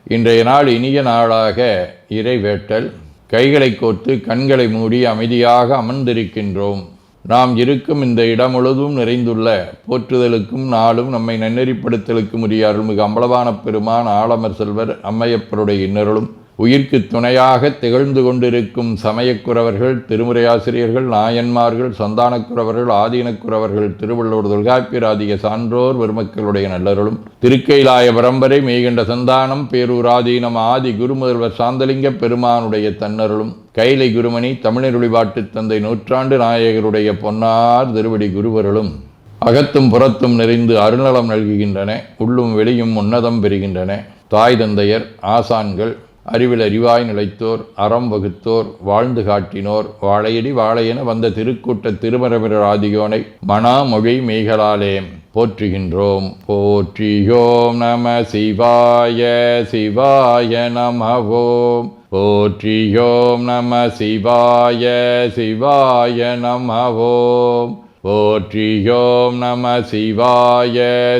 இன்றைய நாள் இனிய நாளாக இறைவேட்டல். கைகளை கோர்த்து கண்களை மூடி அமைதியாக அமர்ந்திருக்கின்றோம். நாம் இருக்கும் இந்த இடம் முழுதும் நிறைந்துள்ள போற்றுதலுக்கும் நாளும் நம்மை நன்னெறிப்படுத்தலுக்கும் உரிய அருள்மிகு அம்பலவான பெருமான் ஆலமர் செல்வர் அம்மையப்பருடைய இன்னருளும் உயிர்க்கு துணையாக திகழ்ந்து கொண்டிருக்கும் சமயக்குறவர்கள், திருமுறையாசிரியர்கள், நாயன்மார்கள், சந்தானக்குறவர்கள், ஆதீனக்குறவர்கள், திருவள்ளுவர் தொல்காப்பியராதிய சான்றோர் பெருமக்களுடைய நல்லருளும் திருக்கைலாய பரம்பரை மெய்கண்ட சந்தானம் பேரூராதீனம் ஆதி குருமுதல்வர் சாந்தலிங்க பெருமானுடைய தன்னருளும் கைலை குருமணி தமிழருளிபாட்டு தந்தை நூற்றாண்டு நாயகருடைய பொன்னார் திருவடி குருவருளும் அகத்தும் புறத்தும் நிறைந்து அருள்நலம் நல்குகின்றன. உள்ளும் வெளியும் உன்னதம் பெறுகின்றன. தாய் தந்தையர், ஆசான்கள், அறிவில் அறிவாய் நிலைத்தோர், அறம் வகுத்தோர், வாழ்ந்து காட்டினோர், வாழையடி வாழையென வந்த திருக்கூட்ட திருமரபிரர் ஆதியோனை மணாமொழி மெய்களாலே போற்றுகின்றோம். போற்றியோம் நம சிவாய சிவாய நமவோம். போற்றியோம் நம சிவாய சிவாய நமவோம். போற்றியோம் நம சிவாய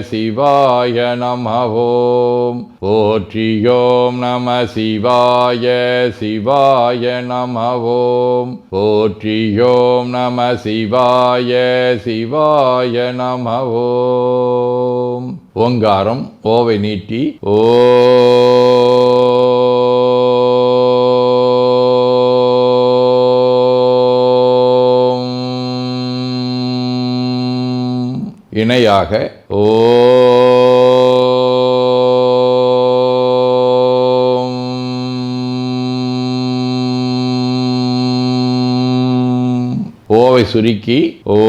சிவாய நமவோம். போற்றியோம் நம சிவாய சிவாய நமவோம். போற்றியோம் நம சிவாய சிவாய நமவோம். ஓங்காரம் ஓவை நீட்டி ஓ இணையாக ஓம். ஓவை சுருக்கி ஓம்.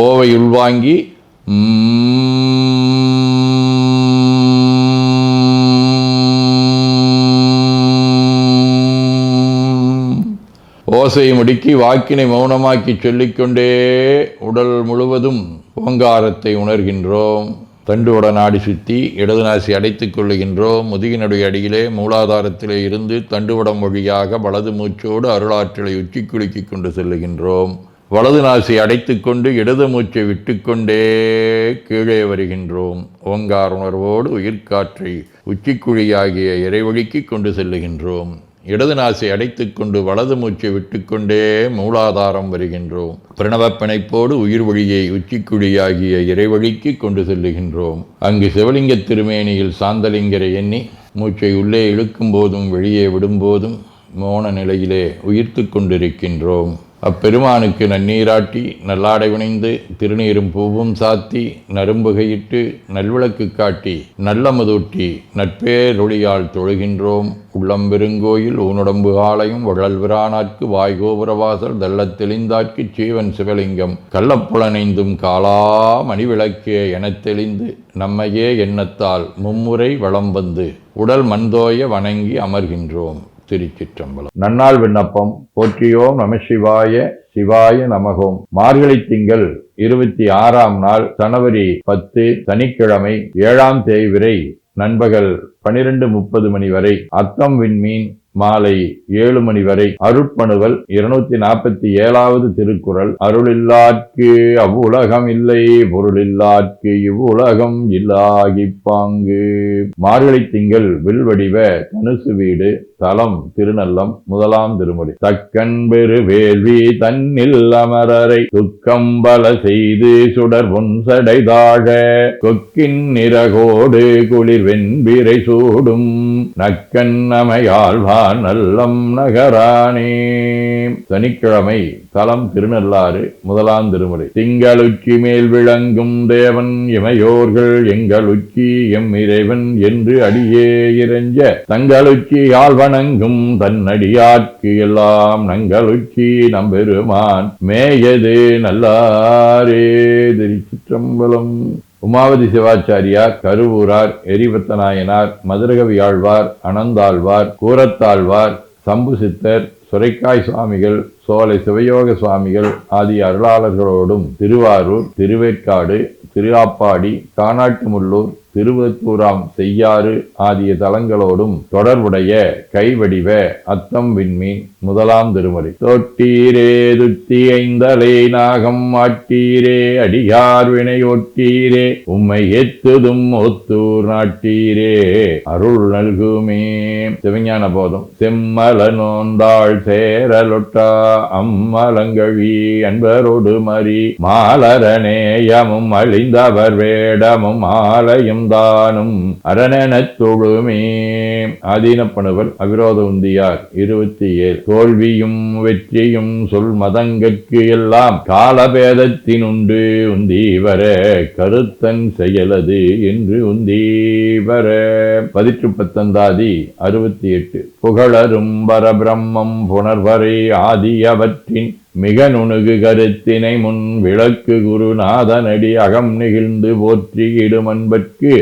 ஓவை உள்வாங்கி ஓசையை முடுக்கி வாக்கினை மௌனமாக்கி சொல்லிக்கொண்டே உடல் முழுவதும் ஓங்காரத்தை உணர்கின்றோம். தண்டுவட நாடி சுற்றி இடது நாசி அடைத்துக் கொள்ளுகின்றோம். முதுகினுடைய அடியிலே மூலாதாரத்திலே இருந்து தண்டுவடம் வழியாக வலது மூச்சோடு அருளாற்றலை உச்சி குலுக்கி கொண்டு செல்லுகின்றோம். வலது நாசி அடைத்து கொண்டு இடது மூச்சை விட்டுக்கொண்டே கீழே வருகின்றோம். ஓங்கார உணர்வோடு உயிர்காற்றை உச்சிக்குழியாகிய இறைவழிக்கு கொண்டு செல்லுகின்றோம். இடது நாசை அடைத்துக் கொண்டு வலது மூச்சை விட்டுக்கொண்டே மூலாதாரம் வருகின்றோம். பிரணவ பிணைப்போடு உயிர் வழியை உச்சிக்குழியாகிய இறைவழிக்கு கொண்டு செல்லுகின்றோம். அங்கு சிவலிங்க திருமேனியில் சாந்தலிங்கரை எண்ணி மூச்சை உள்ளே இழுக்கும் போதும் வெளியே விடும்போதும் மோன நிலையிலே உயிர்த்து கொண்டிருக்கின்றோம். அப்பெருமானுக்கு நன்னீராட்டி நல்லாடை வினைந்து திருநீரும் பூவும் சாத்தி நரும்புகையிட்டு நல்விளக்கு காட்டி நல்லமதூட்டி நட்பேரொழியால் தொழுகின்றோம். உள்ளம்பெருங்கோயில் ஊனுடம்பு ஆலயம் வள்ளல்விரானாற்கு வாய்கோபுரவாசல் தள்ளத் தெளிந்தாற்கு சீவன் சிவலிங்கம் கள்ளப்புலனைந்தும் காலா மணிவிளக்கே எனத் தெளிந்து நம்மையே எண்ணத்தால் மும்முறை வளம் வந்து உடல் மண்தோய வணங்கி அமர்கின்றோம். திருச்சிற்றம்பலம். நன்னாள் விண்ணப்பம். போற்றியோம் நம சிவாய சிவாய நமகோம். மார்கழி திங்கள் 26ஆம் நாள் ஜனவரி 10 சனிக்கிழமை 7ஆம் தேய்விரை நண்பகல் 12:30 மணி வரை அத்தம் விண்மீன் மாலை 7 மணி வரை. அருட்பணுவல் 247வது திருக்குறள். அருளில்லார்க்கு அவ்வுலகம் இல்லை, பொருளில்லார்க்கு இவ்வுலகம் இல்லாகிப் பாங்கு. மார்கழி திங்கள் வில்வடிவ தனுசு வீடு. தலம் திருநல்லம். முதலாம் திருமுறை. தக்கன் பெரு வேள்வி தன்னில் அமரரை துக்கம்பல செய்து சுடர் பொன்சடை தாழ கொக்கின் நிறகோடு குளிர் வெண்பிரை சூடும் நக்கன் அமையாழ்வார் நல்லம் நகரானே. சனிக்கிழமை. தலம் திருநள்ளாறு. முதலாம் திருமுறை. திங்களுச்சி மேல் விளங்கும் தேவன் இமையோர்கள் எங்களுச்சி எம் இறைவன் என்று அடியே இறைஞ்ச தங்களுச்சி யாழ் வணங்கும் தன்னடியார்க்கு எல்லாம் நங்களுச்சி நம்பெருமான் மேயது நல்லாரே. திருச்சிற்றம்பலம். உமாவதி சிவாச்சாரியார், கருவூரார், எரிபத்த நாயனார், மதுரகவி ஆழ்வார், அனந்தாழ்வார், கூரத்தாழ்வார், சம்பு சித்தர், சுரைக்காய் சுவாமிகள், சோலை சிவயோக சுவாமிகள் ஆகிய அருளாளர்களோடும் திருவாரூர், திருவேற்காடு, திருஆப்பாடி, கானாட்டுமுள்ளூர், திருவத்தூராம் செய்யாறு ஆகிய தலங்களோடும் தொடர்புடைய கைவடிவ அத்தம் விண்மீன் முதலாம் திருமுறை. தொட்டீரே துத்தி ஐந்தலை நாகம் ஆட்டீரே அடியார் வினை ஒட்டீரே உம்மை எத்துதும் ஒத்தூர் நாட்டீரே அருள் நல்குமே. சிவஞான போதம். செம்மல நோந்தாள் சேரலொட்டா அம்மலங்கழி அன்பரோடு மறி மாலரநேயமும் அழிந்தவர் வேடமும் ஆலயம் தானும் அரணெனத் தொழுமே. ஆதீனப்பணுவர் அவிரோத உந்தியார் 27. தோல்வியும் வெற்றியும் சொல் மதங்கற்கு எல்லாம் காலபேதத்தினுண்டு உந்தீவர கருத்தன் செயலது என்று உந்தீவர. 19 68. புகழரும் பரபிரம்மம் புனர்வரை ஆதியவற்றின் மிக நுணுகு கருத்தினை முன் விளக்கு குருநாதனடி அகம் நெகிழ்ந்து போற்றி இடுமன்பற்கு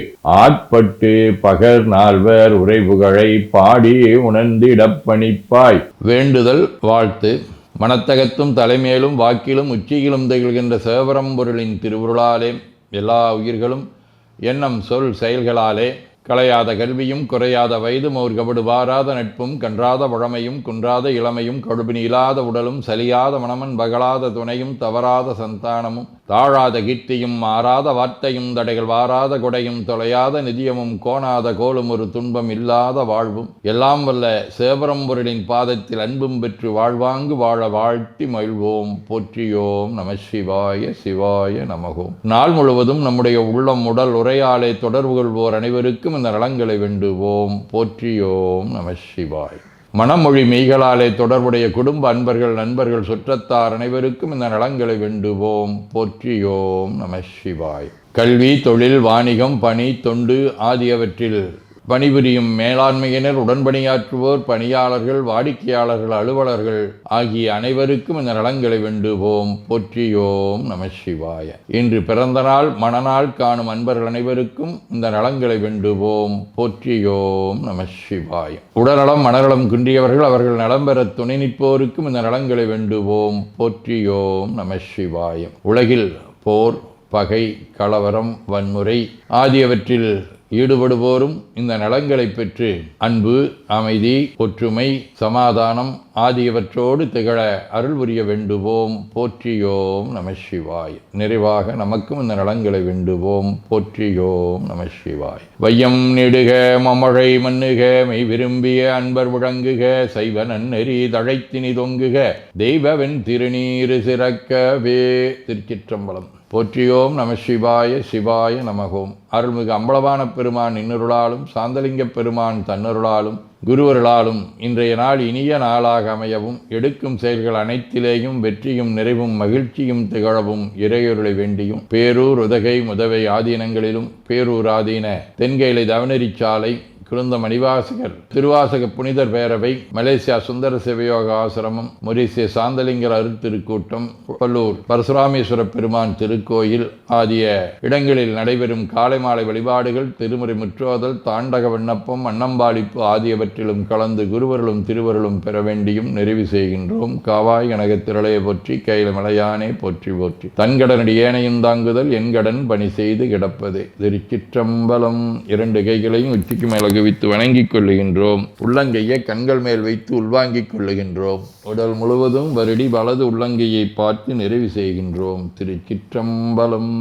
ஆட்பட்டு பகர் நால்வர் உரைபுகழை பாடி உணர்ந்திடப் பணிப்பாய். வேண்டுதல் வாழ்த்து. மனத்தகத்தும் தலைமேலும் வாக்கிலும் உச்சியிலும் திகழ்கின்ற சிவபரம்பொருளின் திருவுருளாலே எல்லா உயிர்களும் எண்ணம் சொல் செயல்களாலே களையாத கல்வியும் குறையாத வயதும் ஒரு கபடு வாராத நட்பும் கன்றாத பழமையும் குன்றாத இளமையும் கடுபினி இல்லாத உடலும் சலியாத மனமன் பகலாத துணையும் தவறாத சந்தானமும் தாழாத கீர்த்தியும் மாறாத வார்த்தையும் தடைகள் வாராத கொடையும் தொலையாத நிதியமும் கோணாத கோலும் ஒரு துன்பம் இல்லாத வாழ்வும் எல்லாம் வல்ல சிவபரம்பொருளின் பாதத்தில் அன்பும் பெற்று வாழ்வாங்கு வாழ வாழ்த்தி மகிழ்வோம். போற்றியோம் நம சிவாய சிவாய நமகோம். நாள் முழுவதும் நம்முடைய உள்ளம் உடல் உரையாலே தொடர்பு கொள்வோர் அனைவருக்கும் இந்த நலங்களை வேண்டுவோம். போற்றியோம் நம சிவாய். மனமொழி மெய்களாலே தொடர்புடைய குடும்ப அன்பர்கள் நண்பர்கள் சுற்றத்தார் அனைவருக்கும் இந்த நலங்களை வேண்டுவோம். போற்றியோம் நம சிவாய். கல்வி தொழில் வாணிகம் பணி தொண்டு ஆகியவற்றில் பணிபுரியும் மேலாண்மையினர் உடன்பணியாற்றுவோர் பணியாளர்கள் வாடிக்கையாளர்கள் அலுவலர்கள் ஆகிய அனைவருக்கும் இந்த நலங்களை வேண்டுவோம். போற்றியோம் நம சிவாய. இன்று பிறந்த நாள் மணநாள் காணும் அன்பர்கள் அனைவருக்கும் இந்த நலங்களை வேண்டுவோம். போற்றியோம் நம சிவாய. உடல்நலம் மனநலம் குன்றியவர்கள் அவர்கள் நலம் பெற துணை நிற்போருக்கும் இந்த நலங்களை வேண்டுவோம். போற்றியோம் நம சிவாய. உலகில் போர் பகை கலவரம் வன்முறை ஆகியவற்றில் ஈடுபடுவோரும் இந்த நலங்களை பெற்று அன்பு அமைதி ஒற்றுமை சமாதானம் ஆகியவற்றோடு திகழ அருள் புரிய வேண்டுவோம். போற்றியோம் நம சிவாய். நிறைவாக நமக்கும் இந்த நலங்களை வேண்டுவோம். போற்றியோம் நம சிவாய். வையம் நெடுக மமழை மண்ணுக மெய் விரும்பிய அன்பர் முழங்குக சைவ நன்னெறி தழைத்தினி தொங்குக தெய்வவென் திருநீரு சிறக்கவே. திருச்சிற்றம்பலம். போற்றியோம் நம சிவாய சிவாய நமகோம். அருள்மிகு அம்பலவான பெருமான் இன்னருளாலும் சாந்தலிங்க பெருமான் தன்னருளாலும் குருவருளாலும் இன்றைய நாள் இனிய நாளாக அமையவும் எடுக்கும் செயல்கள் அனைத்திலேயும் வெற்றியும் நிறைவும் மகிழ்ச்சியும் திகழவும் இறையொருளை வேண்டியும் பேரூர் உதகை முதவை ஆதீனங்களிலும் பேரூர் ஆதீன தென்கைலை தவனரிச்சாலை குருந்த மணிவாசகர் திருவாசக புனிதர் பேரவை மலேசியா சுந்தர சிவயோக ஆசிரமம் மொரீசிய சாந்தலிங்கர் அருட்திருக்கூட்டம் பல்லூர் பரசுராமேஸ்வர பெருமான் திருக்கோயில் ஆகிய இடங்களில் நடைபெறும் காலை மாலை வழிபாடுகள் திருமுறை முற்றோதல் தாண்டக விண்ணப்பம் அன்னம்பாளிப்பு ஆகியவற்றிலும் கலந்து குருவர்களும் திருவருளும் பெற வேண்டியும் நிறைவு செய்கின்றோம். காவாய் கனகத்திரளைய போற்றி கையில மலையானே போற்றி போற்றி தன்கடனடி ஏனையும் தாங்குதல் என்கடன் பணி செய்து கிடப்பதே. திருச்சிற்றம்பலம். 2 கைகளையும் உச்சிக்கு மேல குவித்து வணங்கிக் கொள்ளுகின்றோம். உள்ளங்கையை கண்கள் மேல் வைத்து உள்வாங்கிக் கொள்ளுகின்றோம். உடல் முழுவதும் வருடி வலது உள்ளங்கையை பார்த்து நிறைவு செய்கின்றோம். திருச்சிற்றம்பலம்.